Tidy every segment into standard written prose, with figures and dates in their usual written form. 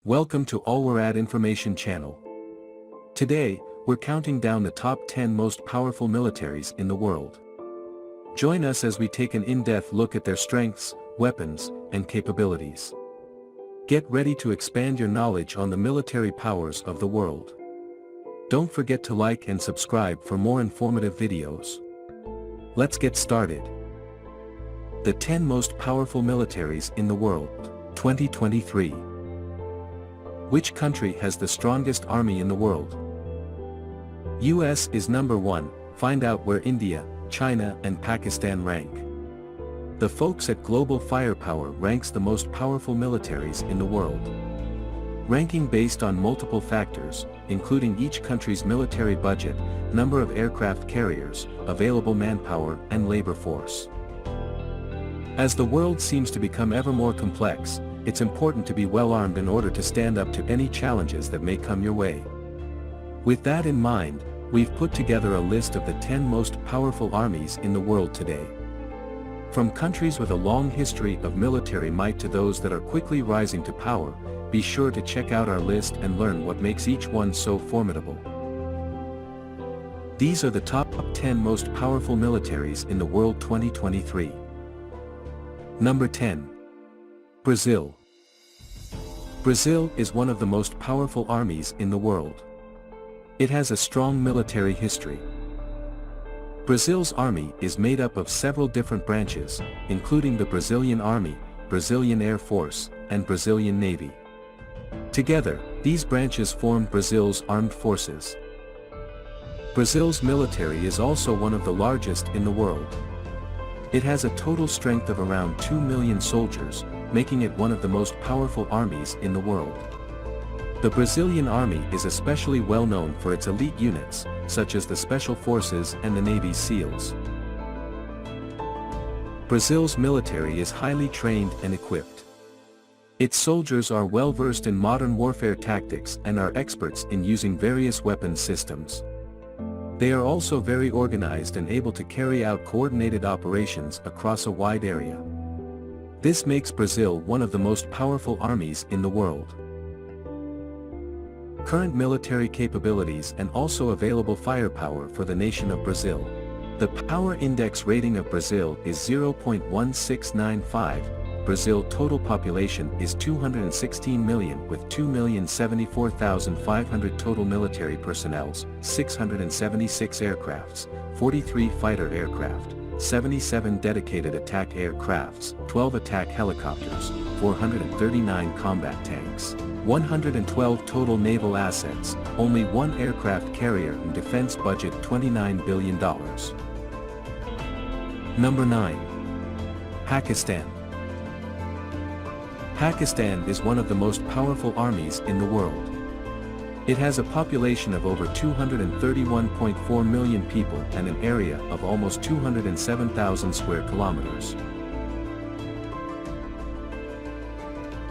Welcome to Alwerad Information Channel. Today, we're counting down the top 10 most powerful militaries in the world. Join us as we take an in-depth look at their strengths, weapons, and capabilities. Get ready to expand your knowledge on the military powers of the world. Don't forget to like and subscribe for more informative videos. Let's get started. The 10 most powerful militaries in the world, 2023. Which country has the strongest army in the world? US is number 1, find out where India, China and Pakistan rank. The folks at Global Firepower ranks the most powerful militaries in the world. Ranking based on multiple factors, including each country's military budget, number of aircraft carriers, available manpower and labor force. As the world seems to become ever more complex, it's important to be well armed in order to stand up to any challenges that may come your way. With that in mind, we've put together a list of the 10 most powerful armies in the world today. From countries with a long history of military might to those that are quickly rising to power, be sure to check out our list and learn what makes each one so formidable. These are the top 10 most powerful militaries in the world 2023. Number 10. Brazil. Brazil is one of the most powerful armies in the world. It has a strong military history. Brazil's army is made up of several different branches, including the Brazilian Army, Brazilian Air Force, and Brazilian Navy. Together, these branches form Brazil's armed forces. Brazil's military is also one of the largest in the world. It has a total strength of around 2 million soldiers, making it one of the most powerful armies in the world. The Brazilian Army is especially well known for its elite units, such as the Special Forces and the Navy's SEALs. Brazil's military is highly trained and equipped. Its soldiers are well versed in modern warfare tactics and are experts in using various weapons systems. They are also very organized and able to carry out coordinated operations across a wide area. This makes Brazil one of the most powerful armies in the world. Current military capabilities and also available firepower for the nation of Brazil. The Power Index rating of Brazil is 0.1695. Brazil total population is 216 million with 2,074,500 total military personnel, 676 aircrafts, 43 fighter aircraft, 77 dedicated attack aircrafts, 12 attack helicopters, 439 combat tanks, 112 total naval assets, only one aircraft carrier and defense budget $29 billion. Number 9. Pakistan. Pakistan is one of the most powerful armies in the world. It has a population of over 231.4 million people and an area of almost 207,000 square kilometers.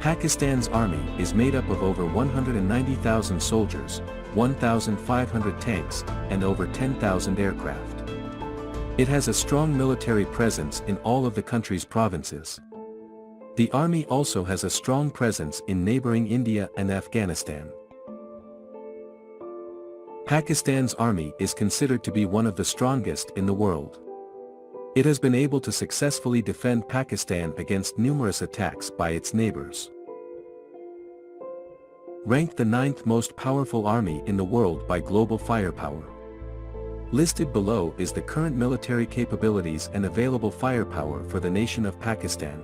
Pakistan's army is made up of over 190,000 soldiers, 1,500 tanks, and over 10,000 aircraft. It has a strong military presence in all of the country's provinces. The army also has a strong presence in neighboring India and Afghanistan. Pakistan's army is considered to be one of the strongest in the world. It has been able to successfully defend Pakistan against numerous attacks by its neighbors. Ranked the 9th most powerful army in the world by Global Firepower. Listed below is the current military capabilities and available firepower for the nation of Pakistan.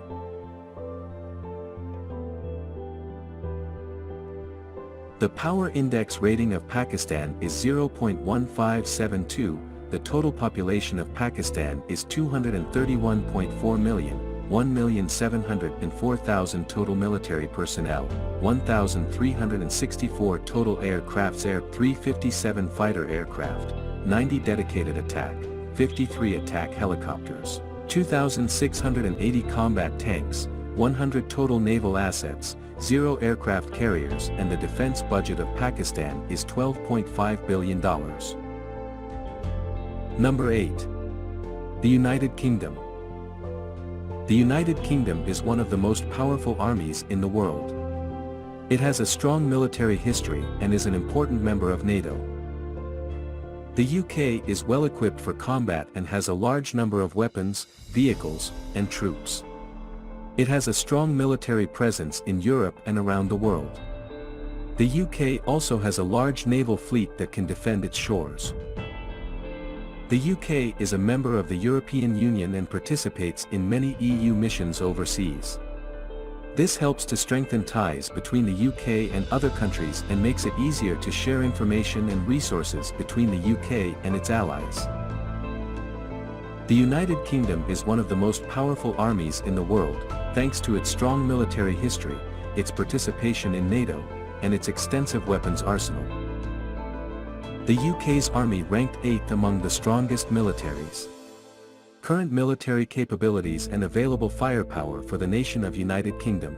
The Power Index rating of Pakistan is 0.1572, the total population of Pakistan is 231.4 million, 1,704,000 total military personnel, 1,364 total aircrafts, 357 fighter aircraft, 90 dedicated attack, 53 attack helicopters, 2,680 combat tanks, 100 total naval assets, 0 aircraft carriers, and the defense budget of Pakistan is $12.5 billion. Number 8. The United Kingdom. The United Kingdom is one of the most powerful armies in the world. It has a strong military history and is an important member of NATO. The UK is well equipped for combat and has a large number of weapons, vehicles, and troops. It has a strong military presence in Europe and around the world. The UK also has a large naval fleet that can defend its shores. The UK is a member of the European Union and participates in many EU missions overseas. This helps to strengthen ties between the UK and other countries and makes it easier to share information and resources between the UK and its allies. The United Kingdom is one of the most powerful armies in the world, thanks to its strong military history, its participation in NATO, and its extensive weapons arsenal. The UK's army ranked 8th among the strongest militaries. Current military capabilities and available firepower for the nation of United Kingdom.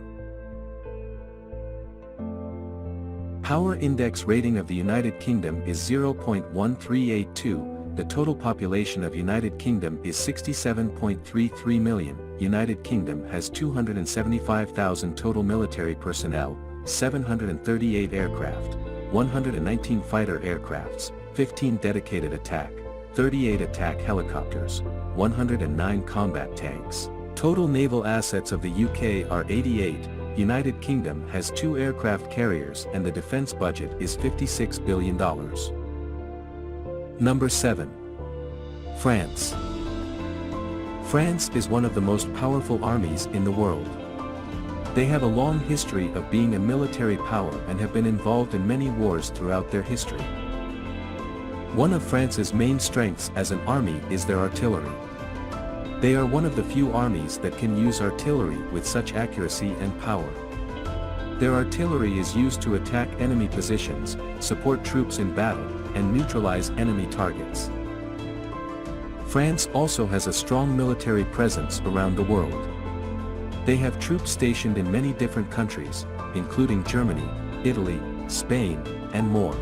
Power Index rating of the United Kingdom is 0.1382, the total population of United Kingdom is 67.33 million, United Kingdom has 275,000 total military personnel, 738 aircraft, 119 fighter aircrafts, 15 dedicated attack, 38 attack helicopters, 109 combat tanks. Total naval assets of the UK are 88, United Kingdom has 2 aircraft carriers and the defense budget is $56 billion. Number 7. France. France is one of the most powerful armies in the world. They have a long history of being a military power and have been involved in many wars throughout their history. One of France's main strengths as an army is their artillery. They are one of the few armies that can use artillery with such accuracy and power. Their artillery is used to attack enemy positions, support troops in battle, and neutralize enemy targets. France also has a strong military presence around the world. They have troops stationed in many different countries, including Germany, Italy, Spain, and more.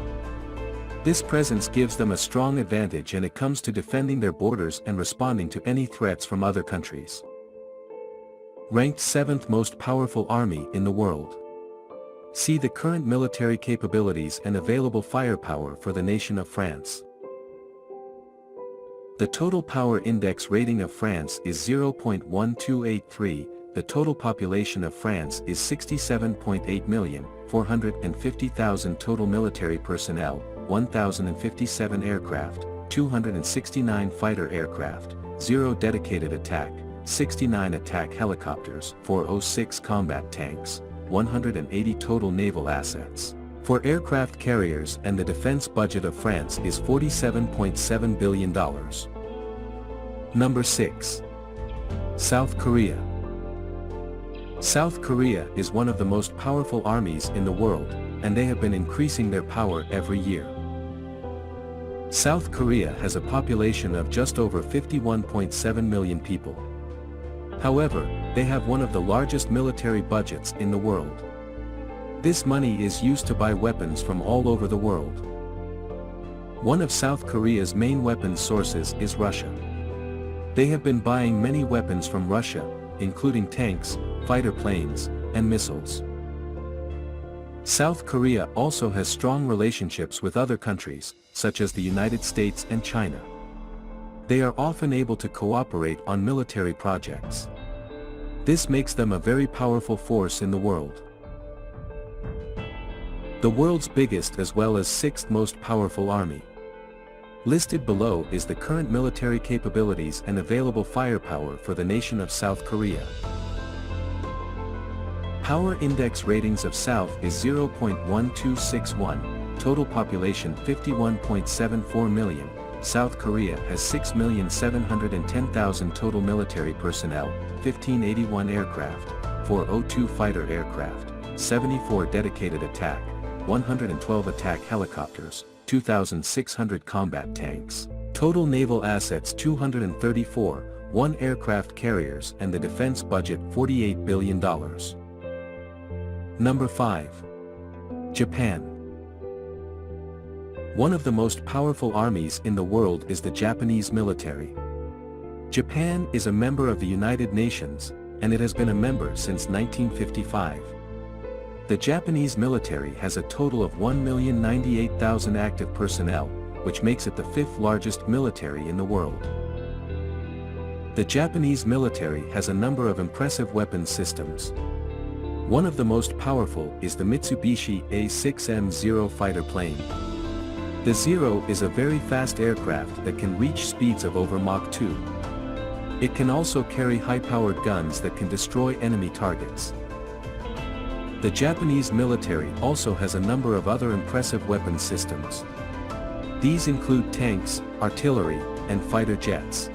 This presence gives them a strong advantage when it comes to defending their borders and responding to any threats from other countries. Ranked 7th most powerful army in the world. See the current military capabilities and available firepower for the nation of France. The total power index rating of France is 0.1283, the total population of France is 67.8 million, 450,000 total military personnel, 1,057 aircraft, 269 fighter aircraft, 0 dedicated attack, 69 attack helicopters, 406 combat tanks, 180 total naval assets. For aircraft carriers, and the defense budget of France is $47.7 billion. Number 6. South Korea. South Korea is one of the most powerful armies in the world, and they have been increasing their power every year. South Korea has a population of just over 51.7 million people. However, they have one of the largest military budgets in the world. This money is used to buy weapons from all over the world. One of South Korea's main weapons sources is Russia. They have been buying many weapons from Russia, including tanks, fighter planes, and missiles. South Korea also has strong relationships with other countries, such as the United States and China. They are often able to cooperate on military projects. This makes them a very powerful force in the world. The world's biggest as well as 6th most powerful army. Listed below is the current military capabilities and available firepower for the nation of South Korea. Power Index ratings of South is 0.1261, total population 51.74 million, South Korea has 6,710,000 total military personnel, 1,581 aircraft, 402 fighter aircraft, 74 dedicated attack, 112 attack helicopters, 2,600 combat tanks, total naval assets 234, 1 aircraft carriers and the defense budget $48 billion. Number 5. Japan. One of the most powerful armies in the world is the Japanese military. Japan is a member of the United Nations, and it has been a member since 1955. The Japanese military has a total of 1,098,000 active personnel, which makes it the fifth largest military in the world. The Japanese military has a number of impressive weapons systems. One of the most powerful is the Mitsubishi A6M-0 fighter plane. The Zero is a very fast aircraft that can reach speeds of over Mach 2. It can also carry high-powered guns that can destroy enemy targets. The Japanese military also has a number of other impressive weapons systems. These include tanks, artillery, and fighter jets.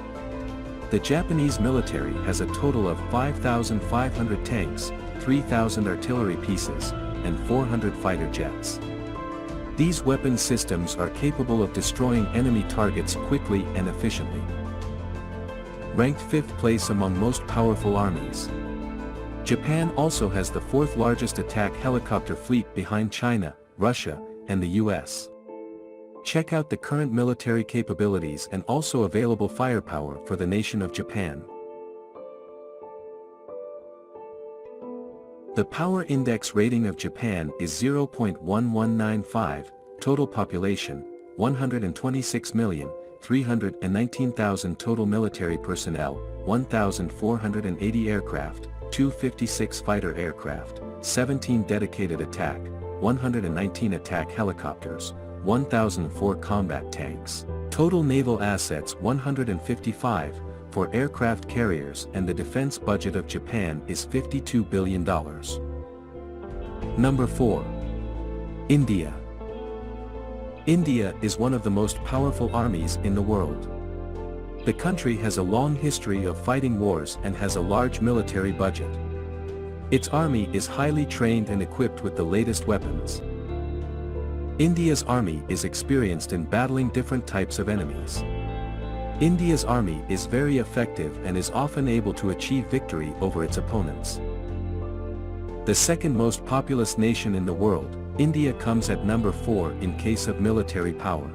The Japanese military has a total of 5,500 tanks, 3,000 artillery pieces, and 400 fighter jets. These weapon systems are capable of destroying enemy targets quickly and efficiently. Ranked 5th place among most powerful armies. Japan also has the 4th largest attack helicopter fleet behind China, Russia, and the US. Check out the current military capabilities and also available firepower for the nation of Japan. The Power Index rating of Japan is 0.1195, total population, 126,319,000 total military personnel, 1,480 aircraft, 256 fighter aircraft, 17 dedicated attack, 119 attack helicopters, 1,004 combat tanks. Total naval assets 155, for aircraft carriers, and the defense budget of Japan is $52 billion. Number 4. India. India is one of the most powerful armies in the world. The country has a long history of fighting wars and has a large military budget. Its army is highly trained and equipped with the latest weapons. India's army is experienced in battling different types of enemies. India's army is very effective and is often able to achieve victory over its opponents. The second most populous nation in the world, India comes at number 4 in case of military power.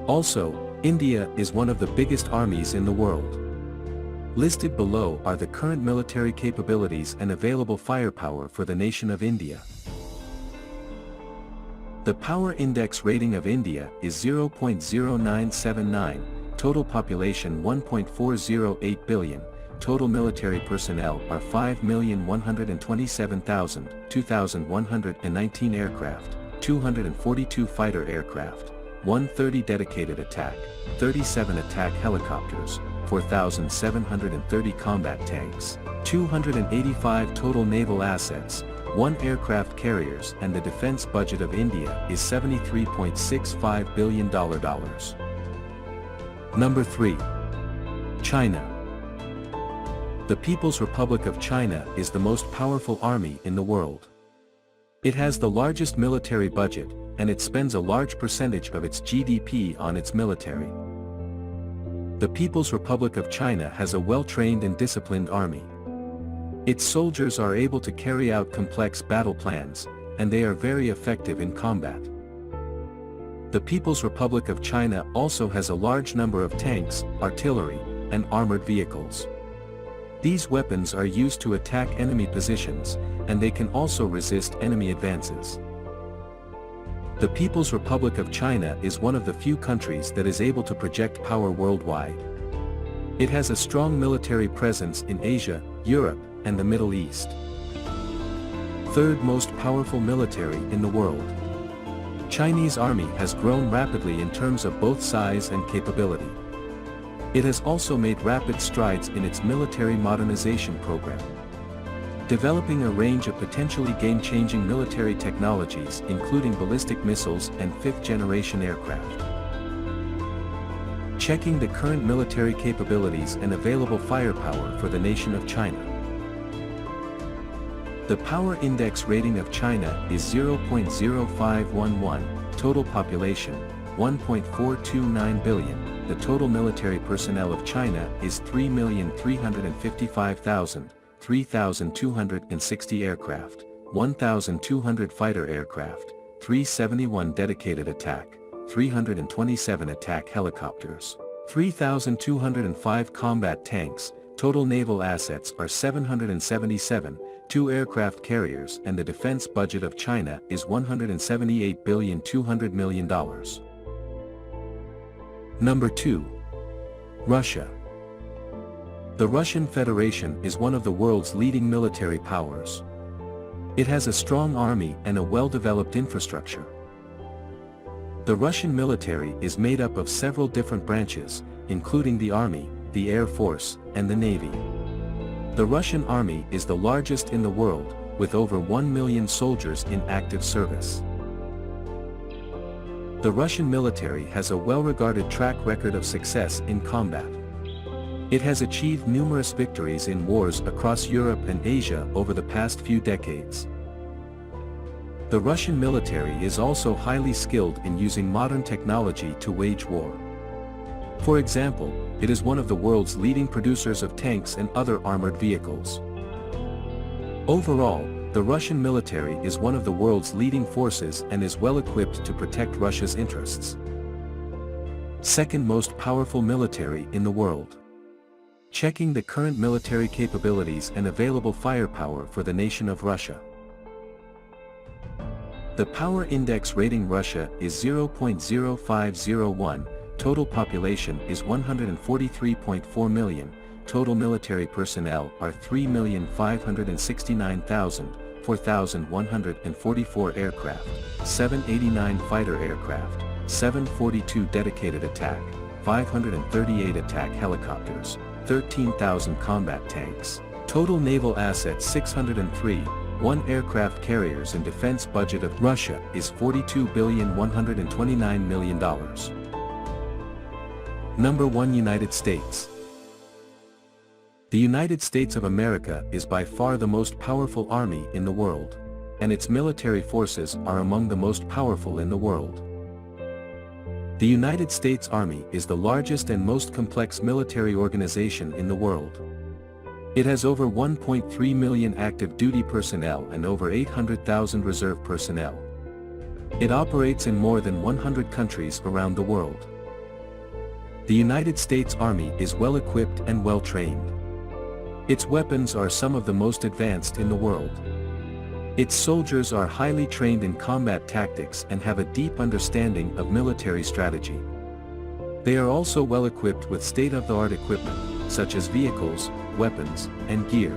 Also, India is one of the biggest armies in the world. Listed below are the current military capabilities and available firepower for the nation of India. The Power Index rating of India is 0.0979, total population 1.408 billion, total military personnel are 5,127,000, 2,119 aircraft, 242 fighter aircraft, 130 dedicated attack, 37 attack helicopters, 4,730 combat tanks, 285 total naval assets, 1 aircraft carriers, and the defense budget of India is $73.65 billion. Number 3. China. The People's Republic of China is the most powerful army in the world. It has the largest military budget, and it spends a large percentage of its GDP on its military. The People's Republic of China has a well-trained and disciplined army. Its soldiers are able to carry out complex battle plans, and they are very effective in combat. The People's Republic of China also has a large number of tanks, artillery, and armored vehicles. These weapons are used to attack enemy positions, and they can also resist enemy advances. The People's Republic of China is one of the few countries that is able to project power worldwide. It has a strong military presence in Asia, Europe, and the Middle East. Third most powerful military in the world. Chinese army has grown rapidly in terms of both size and capability. It has also made rapid strides in its military modernization program, developing a range of potentially game-changing military technologies including ballistic missiles and 5th-generation aircraft. Checking the current military capabilities and available firepower for the nation of China. The Power Index rating of China is 0.0511, total population, 1.429 billion, the total military personnel of China is 3,355,000, 3,260 aircraft, 1,200 fighter aircraft, 371 dedicated attack, 327 attack helicopters, 3,205 combat tanks. Total naval assets are 777, 2 aircraft carriers, and the defense budget of China is $178.2 billion. Number 2. Russia. The Russian Federation is one of the world's leading military powers. It has a strong army and a well-developed infrastructure. The Russian military is made up of several different branches, including the Army, the Air Force, and the Navy. The Russian Army is the largest in the world, with over 1 million soldiers in active service. The Russian military has a well-regarded track record of success in combat. It has achieved numerous victories in wars across Europe and Asia over the past few decades. The Russian military is also highly skilled in using modern technology to wage war. For example, it is one of the world's leading producers of tanks and other armored vehicles. Overall, the Russian military is one of the world's leading forces and is well equipped to protect Russia's interests. Second most powerful military in the world. Checking the current military capabilities and available firepower for the nation of Russia. The Power Index rating Russia is 0.0501, total population is 143.4 million, total military personnel are 3,569,000, 4,144 aircraft, 789 fighter aircraft, 742 dedicated attack, 538 attack helicopters, 13,000 combat tanks, total naval assets 603, 1 aircraft carriers and defense budget of Russia is $42.129 billion. Number 1. United States. The United States of America is by far the most powerful army in the world, and its military forces are among the most powerful in the world. The United States Army is the largest and most complex military organization in the world. It has over 1.3 million active duty personnel and over 800,000 reserve personnel. It operates in more than 100 countries around the world. The United States Army is well equipped and well trained. Its weapons are some of the most advanced in the world. Its soldiers are highly trained in combat tactics and have a deep understanding of military strategy. They are also well equipped with state-of-the-art equipment, such as vehicles, weapons, and gear.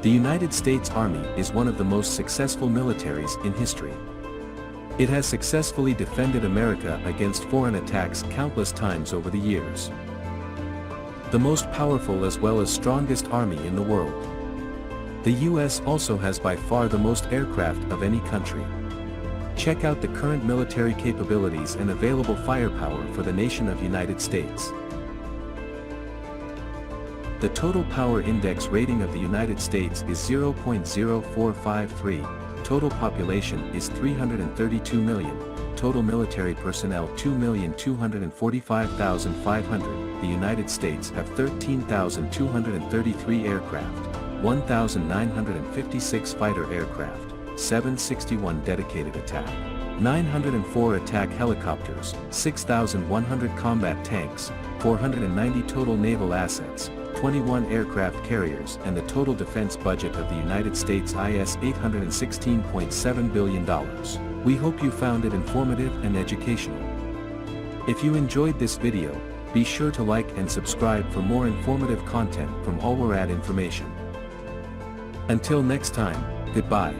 The United States Army is one of the most successful militaries in history. It has successfully defended America against foreign attacks countless times over the years. The most powerful as well as strongest army in the world. The US also has by far the most aircraft of any country. Check out the current military capabilities and available firepower for the nation of United States. The total power index rating of the United States is 0.0453, total population is 332 million, total military personnel 2,245,500. The United States have 13,233 aircraft, 1,956 fighter aircraft, 761 dedicated attack, 904 attack helicopters, 6,100 combat tanks, 490 total naval assets, 21 aircraft carriers, and the total defense budget of the United States is $816.7 billion. We hope you found it informative and educational. If you enjoyed this video, be sure to like and subscribe for more informative content from Alwerad Information. Until next time, goodbye.